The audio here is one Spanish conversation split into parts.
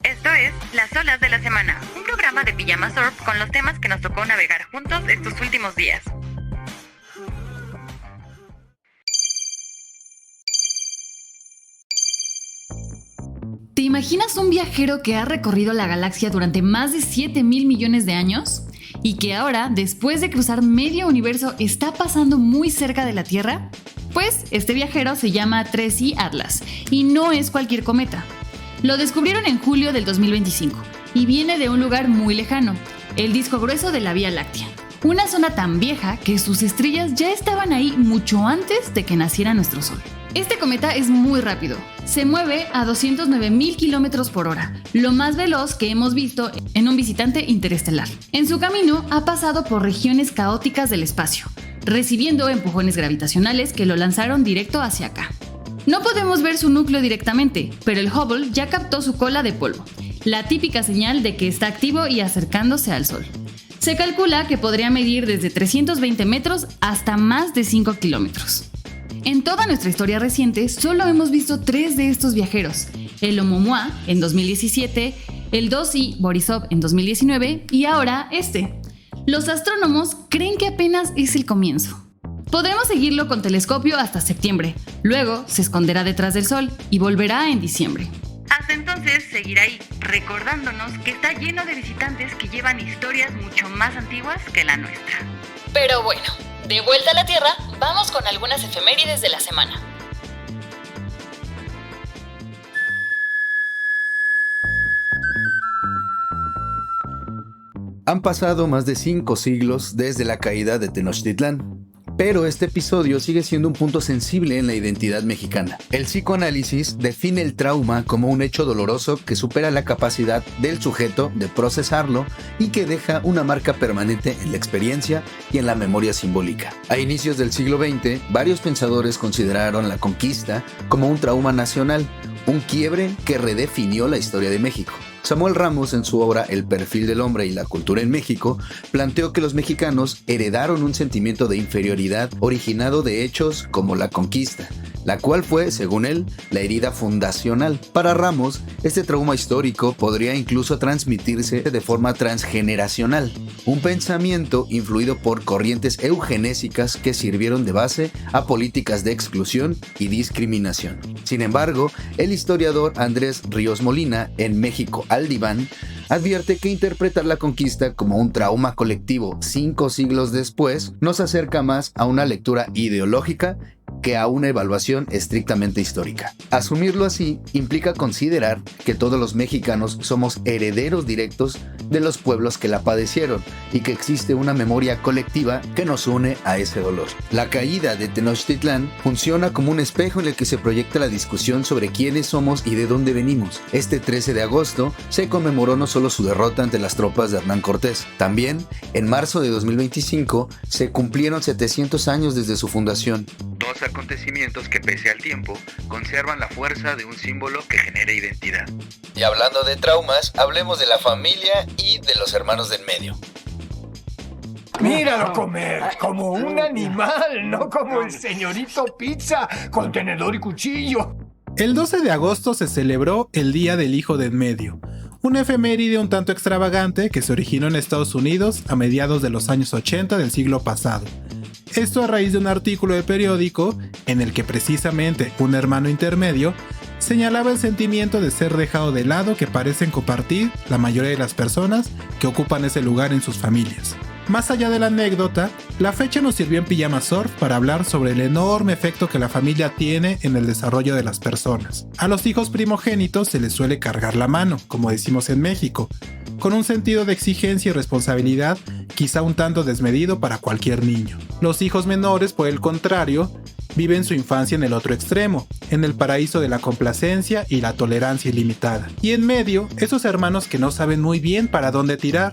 Esto es Las Olas de la Semana, un programa de Pijama Surf con los temas que nos tocó navegar juntos estos últimos días. ¿Te imaginas un viajero que ha recorrido la galaxia durante más de 7,000 millones de años? ¿Y que ahora, después de cruzar medio universo, está pasando muy cerca de la Tierra? Pues este viajero se llama 3I Atlas y no es cualquier cometa. Lo descubrieron en julio del 2025 y viene de un lugar muy lejano, el disco grueso de la Vía Láctea. Una zona tan vieja que sus estrellas ya estaban ahí mucho antes de que naciera nuestro Sol. Este cometa es muy rápido, se mueve a 209,000 kilómetros por hora, lo más veloz que hemos visto en un visitante interestelar. En su camino ha pasado por regiones caóticas del espacio, recibiendo empujones gravitacionales que lo lanzaron directo hacia acá. No podemos ver su núcleo directamente, pero el Hubble ya captó su cola de polvo, la típica señal de que está activo y acercándose al Sol. Se calcula que podría medir desde 320 metros hasta más de 5 kilómetros. En toda nuestra historia reciente, solo hemos visto 3 de estos viajeros: el Oumuamua en 2017, el 2I Borisov en 2019 y ahora este. Los astrónomos creen que apenas es el comienzo. Podremos seguirlo con telescopio hasta septiembre, luego se esconderá detrás del Sol y volverá en diciembre. Hasta entonces seguirá ahí, recordándonos que está lleno de visitantes que llevan historias mucho más antiguas que la nuestra. Pero bueno, de vuelta a la Tierra, vamos con algunas efemérides de la semana. Han pasado más de 5 siglos desde la caída de Tenochtitlán, pero este episodio sigue siendo un punto sensible en la identidad mexicana. El psicoanálisis define el trauma como un hecho doloroso que supera la capacidad del sujeto de procesarlo y que deja una marca permanente en la experiencia y en la memoria simbólica. A inicios del siglo XX, varios pensadores consideraron la conquista como un trauma nacional, un quiebre que redefinió la historia de México. Samuel Ramos, en su obra El perfil del hombre y la cultura en México, planteó que los mexicanos heredaron un sentimiento de inferioridad originado de hechos como la conquista, la cual fue, según él, la herida fundacional. Para Ramos, este trauma histórico podría incluso transmitirse de forma transgeneracional, un pensamiento influido por corrientes eugenésicas que sirvieron de base a políticas de exclusión y discriminación. Sin embargo, el historiador Andrés Ríos Molina, en México al Diván, advierte que interpretar la conquista como un trauma colectivo 5 siglos después nos acerca más a una lectura ideológica que a una evaluación estrictamente histórica. Asumirlo así implica considerar que todos los mexicanos somos herederos directos de los pueblos que la padecieron y que existe una memoria colectiva que nos une a ese dolor. La caída de Tenochtitlán funciona como un espejo en el que se proyecta la discusión sobre quiénes somos y de dónde venimos. Este 13 de agosto se conmemoró no solo su derrota ante las tropas de Hernán Cortés, también en marzo de 2025 se cumplieron 700 años desde su fundación. Dos acontecimientos que, pese al tiempo, conservan la fuerza de un símbolo que genera identidad. Y hablando de traumas, hablemos de la familia y de los hermanos del medio. Míralo comer, como un animal, no como el señorito Pizza, con tenedor y cuchillo. El 12 de agosto se celebró el Día del Hijo de en Medio, una efeméride un tanto extravagante que se originó en Estados Unidos a mediados de los años 80 del siglo pasado. Esto a raíz de un artículo de periódico en el que precisamente un hermano intermedio señalaba el sentimiento de ser dejado de lado que parecen compartir la mayoría de las personas que ocupan ese lugar en sus familias. Más allá de la anécdota, la fecha nos sirvió en Pijama Surf para hablar sobre el enorme efecto que la familia tiene en el desarrollo de las personas. A los hijos primogénitos se les suele cargar la mano, como decimos en México, con un sentido de exigencia y responsabilidad quizá un tanto desmedido para cualquier niño. Los hijos menores, por el contrario, viven su infancia en el otro extremo, en el paraíso de la complacencia y la tolerancia ilimitada. Y en medio, esos hermanos que no saben muy bien para dónde tirar,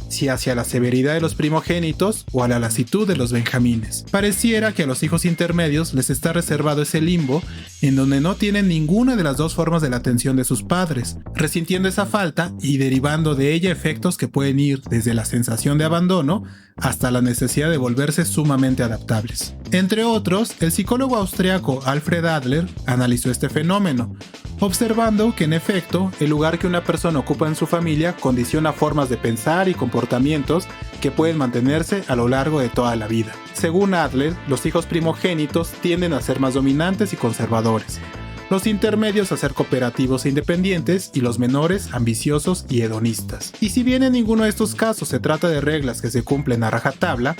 si hacia la severidad de los primogénitos o a la lasitud de los benjamines. Pareciera que a los hijos intermedios les está reservado ese limbo en donde no tienen ninguna de las dos formas de la atención de sus padres, resintiendo esa falta y derivando de ella efectos que pueden ir desde la sensación de abandono hasta la necesidad de volverse sumamente adaptables. Entre otros, el psicólogo austriaco Alfred Adler analizó este fenómeno, observando que en efecto, el lugar que una persona ocupa en su familia condiciona formas de pensar y comportamientos que pueden mantenerse a lo largo de toda la vida. Según Adler, los hijos primogénitos tienden a ser más dominantes y conservadores, los intermedios a ser cooperativos e independientes y los menores ambiciosos y hedonistas. Y si bien en ninguno de estos casos se trata de reglas que se cumplen a rajatabla,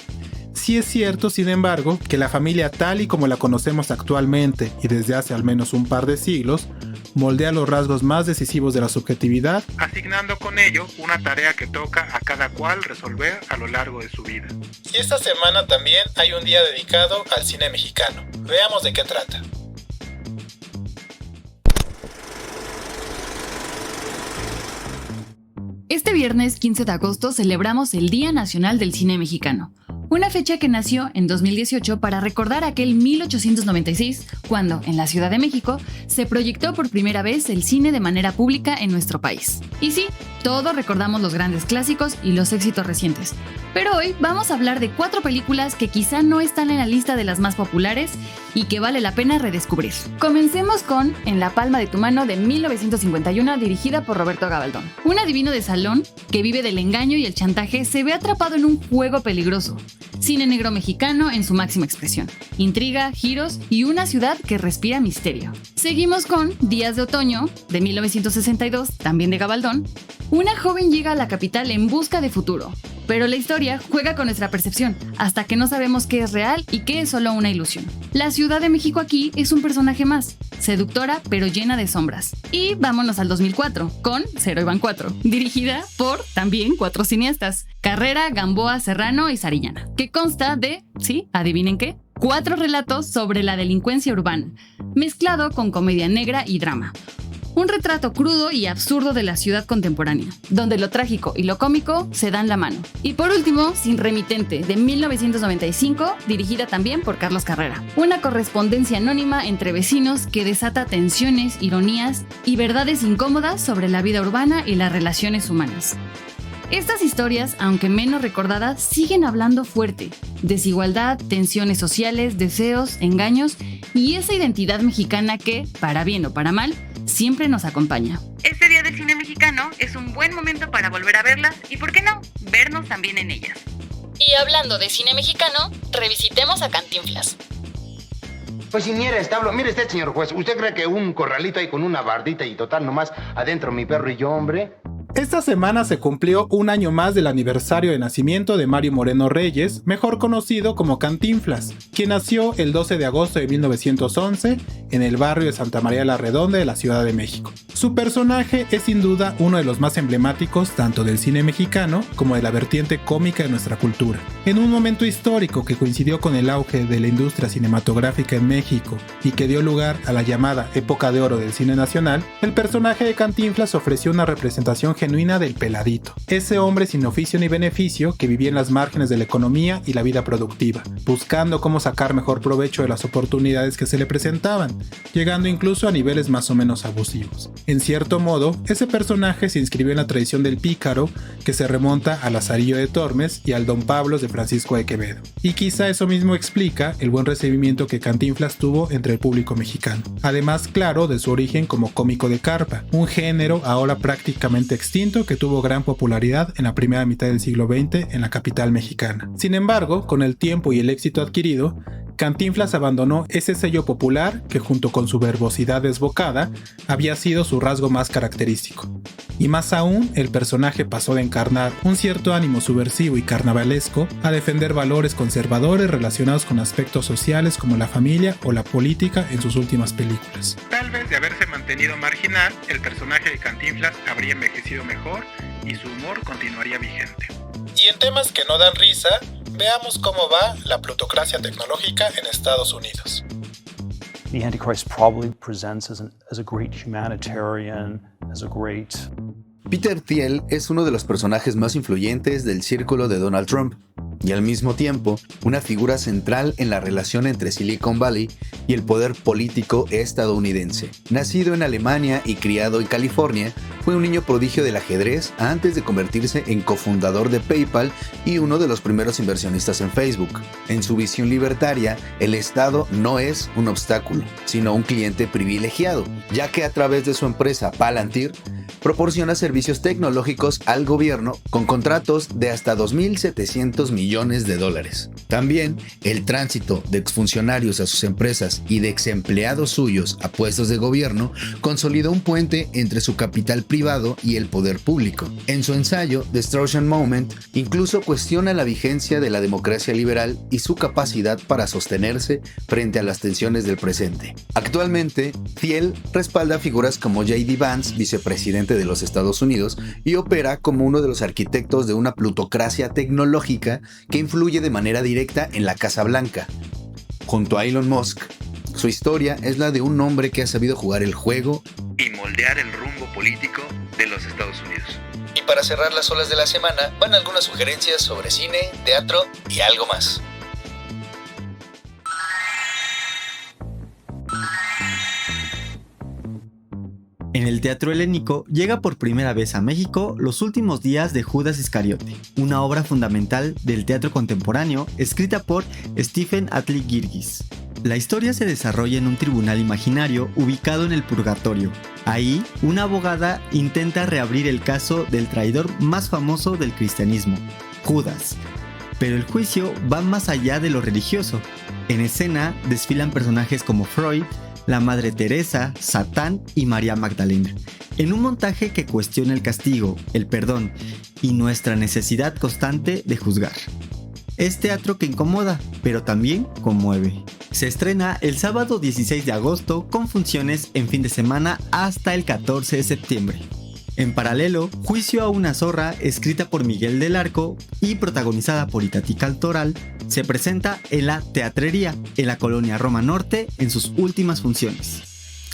sí es cierto, sin embargo, que la familia tal y como la conocemos actualmente y desde hace al menos un par de siglos, moldea los rasgos más decisivos de la subjetividad, asignando con ello una tarea que toca a cada cual resolver a lo largo de su vida. Y esta semana también hay un día dedicado al cine mexicano. Veamos de qué trata. Este viernes 15 de agosto celebramos el Día Nacional del Cine Mexicano, una fecha que nació en 2018 para recordar aquel 1896, cuando, en la Ciudad de México, se proyectó por primera vez el cine de manera pública en nuestro país. Y sí, todos recordamos los grandes clásicos y los éxitos recientes, pero hoy vamos a hablar de 4 películas que quizá no están en la lista de las más populares y que vale la pena redescubrir. Comencemos con En la palma de tu mano de 1951, dirigida por Roberto Gabaldón. Un adivino de salón que vive del engaño y el chantaje se ve atrapado en un juego peligroso. Cine negro mexicano en su máxima expresión. Intriga, giros y una ciudad que respira misterio. Seguimos con Días de otoño, de 1962, también de Gabaldón. Una joven llega a la capital en busca de futuro, pero la historia juega con nuestra percepción, hasta que no sabemos qué es real y qué es solo una ilusión. La Ciudad de México aquí es un personaje más, seductora pero llena de sombras. Y vámonos al 2004, con Cero Iban 4, dirigida por también 4 cineastas, Carrera, Gamboa, Serrano y Sariñana, que consta de, ¿sí? ¿Adivinen qué? 4 relatos sobre la delincuencia urbana, mezclado con comedia negra y drama. Un retrato crudo y absurdo de la ciudad contemporánea, donde lo trágico y lo cómico se dan la mano. Y por último, Sin remitente, de 1995, dirigida también por Carlos Carrera. Una correspondencia anónima entre vecinos que desata tensiones, ironías y verdades incómodas sobre la vida urbana y las relaciones humanas. Estas historias, aunque menos recordadas, siguen hablando fuerte. Desigualdad, tensiones sociales, deseos, engaños y esa identidad mexicana que, para bien o para mal, siempre nos acompaña. Este Día del Cine Mexicano es un buen momento para volver a verlas y, ¿por qué no?, vernos también en ellas. Y hablando de cine mexicano, revisitemos a Cantinflas. Pues si ni era establo, mire usted, señor juez, ¿usted cree que un corralito ahí con una bardita y total nomás adentro mi perro y yo, hombre? Esta semana se cumplió un año más del aniversario de nacimiento de Mario Moreno Reyes, mejor conocido como Cantinflas, quien nació el 12 de agosto de 1911 en el barrio de Santa María la Redonda de la Ciudad de México. Su personaje es sin duda uno de los más emblemáticos tanto del cine mexicano como de la vertiente cómica de nuestra cultura. En un momento histórico que coincidió con el auge de la industria cinematográfica en México y que dio lugar a la llamada época de oro del cine nacional, el personaje de Cantinflas ofreció una representación genuina del peladito, ese hombre sin oficio ni beneficio que vivía en las márgenes de la economía y la vida productiva, buscando cómo sacar mejor provecho de las oportunidades que se le presentaban, llegando incluso a niveles más o menos abusivos. En cierto modo, ese personaje se inscribió en la tradición del pícaro que se remonta a Lazarillo de Tormes y al Don Pablos de Francisco de Quevedo. Y quizá eso mismo explica el buen recibimiento que Cantinflas tuvo entre el público mexicano. Además, claro, de su origen como cómico de carpa, un género ahora prácticamente extinto que tuvo gran popularidad en la primera mitad del siglo XX en la capital mexicana. Sin embargo, con el tiempo y el éxito adquirido, Cantinflas abandonó ese sello popular que junto con su verbosidad desbocada había sido su rasgo más característico. Y más aún, el personaje pasó de encarnar un cierto ánimo subversivo y carnavalesco a defender valores conservadores relacionados con aspectos sociales como la familia o la política en sus últimas películas. Tal vez de haberse mantenido marginal, el personaje de Cantinflas habría envejecido mejor y su humor continuaría vigente. Y en temas que no dan risa, veamos cómo va la plutocracia tecnológica en Estados Unidos. The Antichrist probably presents as a great humanitarian, as a great... Peter Thiel es uno de los personajes más influyentes del círculo de Donald Trump. y al mismo tiempo una figura central en la relación entre Silicon Valley y el poder político estadounidense. Nacido en Alemania y criado en California, fue un niño prodigio del ajedrez antes de convertirse en cofundador de PayPal y uno de los primeros inversionistas en Facebook. En su visión libertaria, el Estado no es un obstáculo, sino un cliente privilegiado, ya que a través de su empresa Palantir, proporciona servicios tecnológicos al gobierno con contratos de hasta $2.700 millones. También, el tránsito de exfuncionarios a sus empresas y de exempleados suyos a puestos de gobierno consolidó un puente entre su capital privado y el poder público. En su ensayo, The Straussian Moment, incluso cuestiona la vigencia de la democracia liberal y su capacidad para sostenerse frente a las tensiones del presente. Actualmente, Thiel respalda figuras como J.D. Vance, vicepresidente de los Estados Unidos, y opera como uno de los arquitectos de una plutocracia tecnológica que influye de manera directa en la Casa Blanca. Junto a Elon Musk, su historia es la de un hombre que ha sabido jugar el juego y moldear el rumbo político de los Estados Unidos. Y para cerrar las olas de la semana, van algunas sugerencias sobre cine, teatro y algo más. En el teatro helénico llega por primera vez a México Los últimos días de Judas Iscariote, una obra fundamental del teatro contemporáneo escrita por Stephen Atlee Girgis. La historia se desarrolla en un tribunal imaginario ubicado en el Purgatorio. Ahí, una abogada intenta reabrir el caso del traidor más famoso del cristianismo, Judas. Pero el juicio va más allá de lo religioso. En escena desfilan personajes como Freud, la Madre Teresa, Satán y María Magdalena, en un montaje que cuestiona el castigo, el perdón y nuestra necesidad constante de juzgar. Es teatro que incomoda, pero también conmueve. Se estrena el sábado 16 de agosto con funciones en fin de semana hasta el 14 de septiembre. En paralelo, Juicio a una zorra, escrita por Miguel del Arco y protagonizada por Itatí Cantoral, se presenta en la Teatrería, en la colonia Roma Norte, en sus últimas funciones.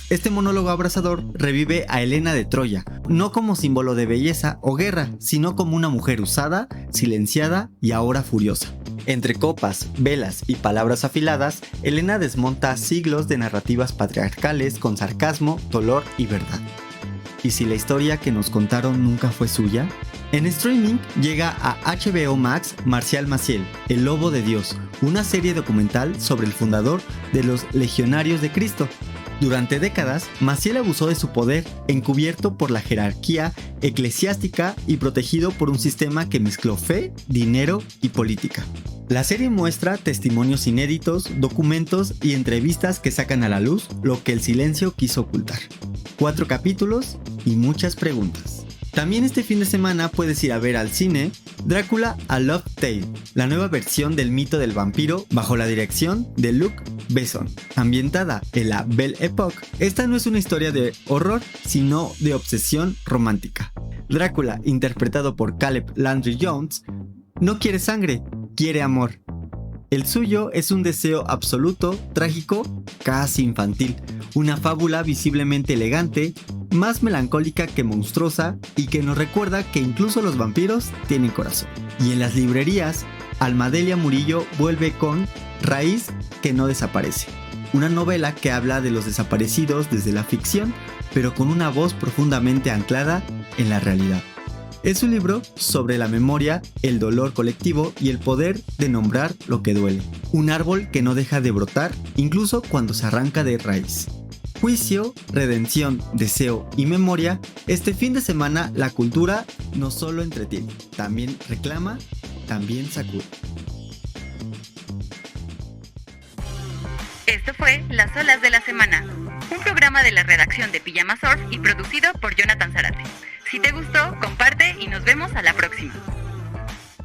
Este monólogo abrasador revive a Helena de Troya, no como símbolo de belleza o guerra, sino como una mujer usada, silenciada y ahora furiosa. Entre copas, velas y palabras afiladas, Helena desmonta siglos de narrativas patriarcales con sarcasmo, dolor y verdad. ¿Y si la historia que nos contaron nunca fue suya? En streaming llega a HBO Max Marcial Maciel, El Lobo de Dios, una serie documental sobre el fundador de los Legionarios de Cristo. Durante décadas, Maciel abusó de su poder, encubierto por la jerarquía eclesiástica y protegido por un sistema que mezcló fe, dinero y política. La serie muestra testimonios inéditos, documentos y entrevistas que sacan a la luz lo que el silencio quiso ocultar. 4 capítulos y muchas preguntas. También este fin de semana puedes ir a ver al cine Drácula A Love Tale, la nueva versión del mito del vampiro bajo la dirección de Luc Besson. Ambientada en la Belle Époque, esta no es una historia de horror, sino de obsesión romántica. Drácula, interpretado por Caleb Landry Jones, no quiere sangre, quiere amor. El suyo es un deseo absoluto, trágico, casi infantil, una fábula visiblemente elegante, más melancólica que monstruosa y que nos recuerda que incluso los vampiros tienen corazón. Y en las librerías, Almadelia Murillo vuelve con Raíz que no desaparece, una novela que habla de los desaparecidos desde la ficción, pero con una voz profundamente anclada en la realidad. Es un libro sobre la memoria, el dolor colectivo y el poder de nombrar lo que duele. Un árbol que no deja de brotar, incluso cuando se arranca de raíz. Juicio, redención, deseo y memoria, este fin de semana la cultura no solo entretiene, también reclama, también sacude. Esto fue Las Olas de la Semana, un programa de la redacción de Pijama Surf y producido por Jonathan Zarate. Si te gustó, comparte y nos vemos a la próxima.